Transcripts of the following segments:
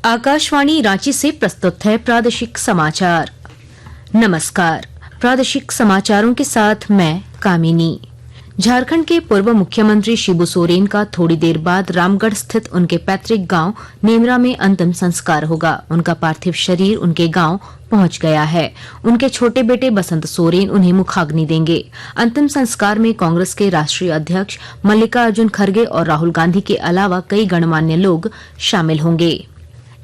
आकाशवाणी रांची से प्रस्तुत है प्रादेशिक समाचार। नमस्कार, प्रादेशिक समाचारों के साथ मैं कामिनी। झारखंड के पूर्व मुख्यमंत्री शिबू सोरेन का थोड़ी देर बाद रामगढ़ स्थित उनके पैतृक गांव नेमरा में अंतिम संस्कार होगा। उनका पार्थिव शरीर उनके गांव पहुंच गया है। उनके छोटे बेटे बसंत सोरेन उन्हें मुखाग्नि देंगे। अंतिम संस्कार में कांग्रेस के राष्ट्रीय अध्यक्ष मल्लिकार्जुन खड़गे और राहुल गांधी के अलावा कई गणमान्य लोग शामिल होंगे।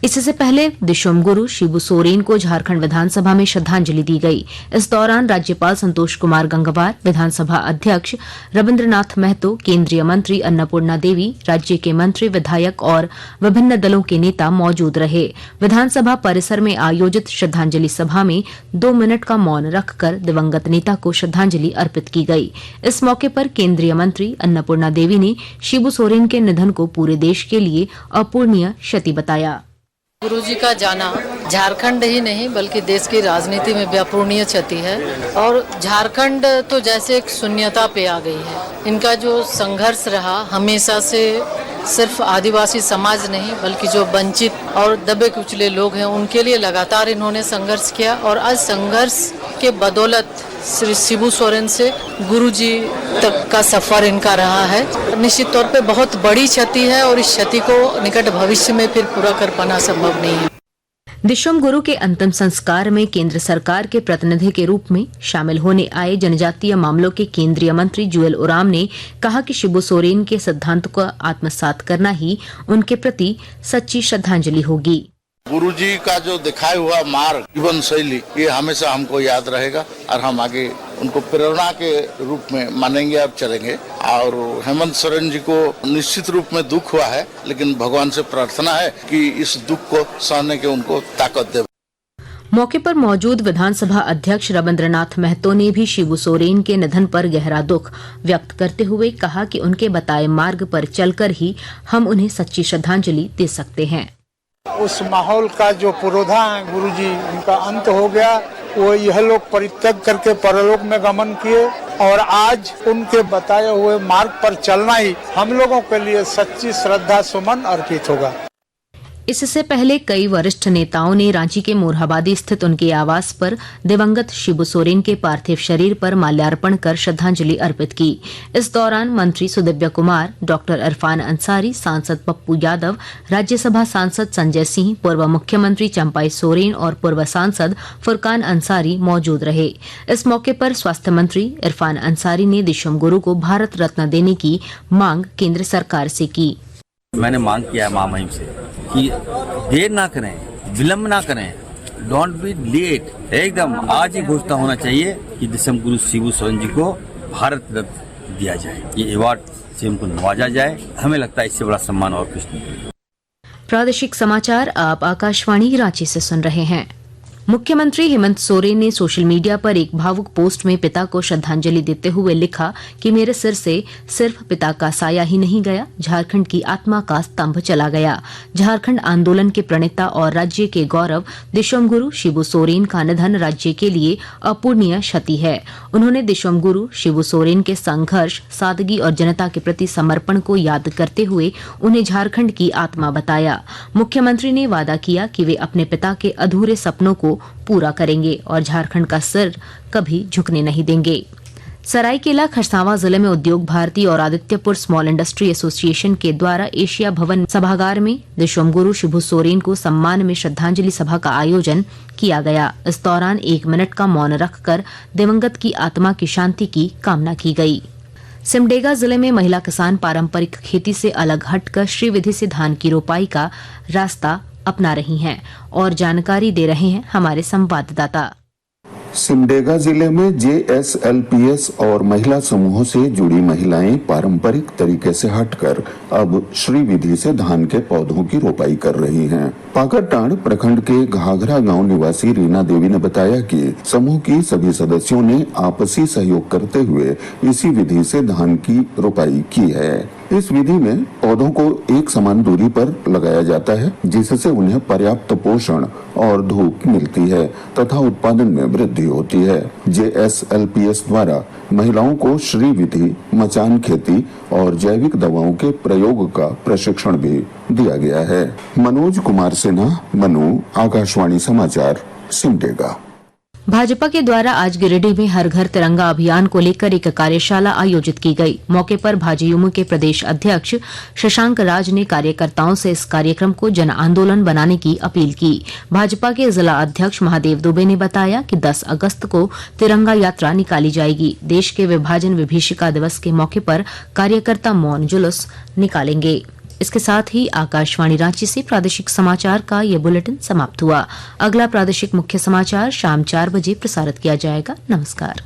इससे पहले दिशोम गुरु शिबू सोरेन को झारखंड विधानसभा में श्रद्धांजलि दी गई। इस दौरान राज्यपाल संतोष कुमार गंगवार, विधानसभा अध्यक्ष रविन्द्रनाथ महतो, केंद्रीय मंत्री अन्नपूर्णा देवी, राज्य के मंत्री, विधायक और विभिन्न दलों के नेता मौजूद रहे। विधानसभा परिसर में आयोजित श्रद्धांजलि सभा में 2 मिनट का मौन रखकर दिवंगत नेता को श्रद्धांजलि अर्पित की गई। इस मौके पर केंद्रीय मंत्री अन्नपूर्णा देवी ने शिबू सोरेन के निधन को पूरे देश के लिए अपूरणीय क्षति बताया। गुरुजी का जाना झारखंड ही नहीं बल्कि देश की राजनीति में भी अपूरणीय क्षति है और झारखंड तो जैसे एक शून्यता पे आ गई है। इनका जो संघर्ष रहा हमेशा से सिर्फ आदिवासी समाज नहीं बल्कि जो वंचित और दबे कुचले लोग हैं उनके लिए लगातार इन्होंने संघर्ष किया और आज संघर्ष के बदौलत श्री शिबू सोरेन से गुरुजी तक का सफर इनका रहा है। निश्चित तौर पे बहुत बड़ी क्षति है और इस क्षति को निकट भविष्य में फिर पूरा कर पाना संभव नहीं है। दिशोम गुरु के अंतिम संस्कार में केंद्र सरकार के प्रतिनिधि के रूप में शामिल होने आए जनजातीय मामलों के केंद्रीय मंत्री जुएल ओराम ने कहा कि शिबू सोरेन के सिद्धांत को आत्मसात करना ही उनके प्रति सच्ची श्रद्धांजलि होगी। गुरुजी का जो दिखाया हुआ मार्ग, जीवन शैली, ये हमेशा हमको याद रहेगा और हम आगे उनको प्रेरणा के रूप में मानेंगे और चलेंगे। और हेमंत सोरेन जी को निश्चित रूप में दुख हुआ है, लेकिन भगवान से प्रार्थना है कि इस दुख को सहने के उनको ताकत दे। मौके पर मौजूद विधानसभा अध्यक्ष रविन्द्रनाथ महतो ने भी शिबू सोरेन के निधन पर गहरा दुख व्यक्त करते हुए कहा कि उनके बताए मार्ग पर चलकर ही हम उन्हें सच्ची श्रद्धांजलि दे सकते हैं। उस माहौल का जो पुरोधा है गुरुजी, उनका अंत हो गया। वो यह लोग परित्याग करके परलोक में गमन किए और आज उनके बताए हुए मार्ग पर चलना ही हम लोगों के लिए सच्ची श्रद्धा सुमन अर्पित होगा। इससे पहले कई वरिष्ठ नेताओं ने रांची के मोरहाबादी स्थित उनके आवास पर दिवंगत शिबू सोरेन के पार्थिव शरीर पर माल्यार्पण कर श्रद्धांजलि अर्पित की। इस दौरान मंत्री सुदिव्य कुमार, डॉक्टर इरफान अंसारी, सांसद पप्पू यादव, राज्यसभा सांसद संजय सिंह, पूर्व मुख्यमंत्री चंपाई सोरेन और पूर्व सांसद फुरकान अंसारी मौजूद रहे। इस मौके पर स्वास्थ्य मंत्री इरफान अंसारी ने दिशोम गुरु को भारत रत्न देने की मांग केंद्र सरकार से की। मैंने मांग किया है महामहिम से कि देर ना करें, विलंब ना करें, डोंट बी लेट, एकदम आज ही घोषणा होना चाहिए कि दिसम गुरु शिबू सोरेन जी को भारत रत्न दिया जाए, ये अवार्ड से उनको नवाजा जाए। हमें लगता है इससे बड़ा सम्मान और कुछ नहीं। प्रादेशिक समाचार आप आकाशवाणी रांची से सुन रहे हैं। मुख्यमंत्री हेमंत सोरेन ने सोशल मीडिया पर एक भावुक पोस्ट में पिता को श्रद्धांजलि देते हुए लिखा कि मेरे सिर से सिर्फ पिता का साया ही नहीं गया, झारखंड की आत्मा का स्तंभ चला गया। झारखंड आंदोलन के प्रणेता और राज्य के गौरव दिशोम गुरु शिबू सोरेन का निधन राज्य के लिए अपूरणीय क्षति है। उन्होंने दिशोम गुरु शिबू सोरेन के संघर्ष, सादगी और जनता के प्रति समर्पण को याद करते हुए उन्हें झारखंड की आत्मा बताया। मुख्यमंत्री ने वादा किया कि वे अपने पिता के अधूरे सपनों को पूरा करेंगे और झारखंड का सिर कभी झुकने नहीं देंगे। सरायकेला खरसावां जिले में उद्योग भारती और आदित्यपुर स्मॉल इंडस्ट्री एसोसिएशन के द्वारा एशिया भवन सभागार में दिशोम गुरु शिबू सोरेन को सम्मान में श्रद्धांजलि सभा का आयोजन किया गया। इस दौरान 1 मिनट का मौन रखकर दिवंगत की आत्मा की शांति की कामना की गई। सिमडेगा जिले में महिला किसान पारंपरिक खेती से अलग हटकर श्रीविधि से धान की रोपाई का रास्ता अपना रही हैं और जानकारी दे रहे हैं हमारे संवाददाता। सिमडेगा जिले में JSLPS और महिला समूहों से जुड़ी महिलाएं पारंपरिक तरीके से हटकर अब श्रीविधि से धान के पौधों की रोपाई कर रही हैं। पाकरटांड प्रखंड के घाघरा गांव निवासी रीना देवी ने बताया कि समूह की सभी सदस्यों ने आपसी सहयोग करते हुए इसी विधि से धान की रोपाई की है। इस विधि में पौधों को एक समान दूरी पर लगाया जाता है, जिससे उन्हें पर्याप्त पोषण और धूप मिलती है तथा उत्पादन में वृद्धि होती है। JSLPS द्वारा महिलाओं को श्री विधि, मचान खेती और जैविक दवाओं के प्रयोग का प्रशिक्षण भी दिया गया है। मनोज कुमार सिन्हा, मनु, आकाशवाणी समाचार, सिमडेगा। भाजपा के द्वारा आज गिरिडीह में हर घर तिरंगा अभियान को लेकर एक कार्यशाला आयोजित की गई। मौके पर भाजयुमो के प्रदेश अध्यक्ष शशांक राज ने कार्यकर्ताओं से इस कार्यक्रम को जन आंदोलन बनाने की अपील की। भाजपा के जिला अध्यक्ष महादेव दुबे ने बताया कि 10 अगस्त को तिरंगा यात्रा निकाली जाएगी। देश के विभाजन विभीषिका दिवस के मौके पर कार्यकर्ता मौन जुलूस निकालेंगे। इसके साथ ही आकाशवाणी रांची से प्रादेशिक समाचार का ये बुलेटिन समाप्त हुआ। अगला प्रादेशिक मुख्य समाचार शाम 4 बजे प्रसारित किया जाएगा। नमस्कार।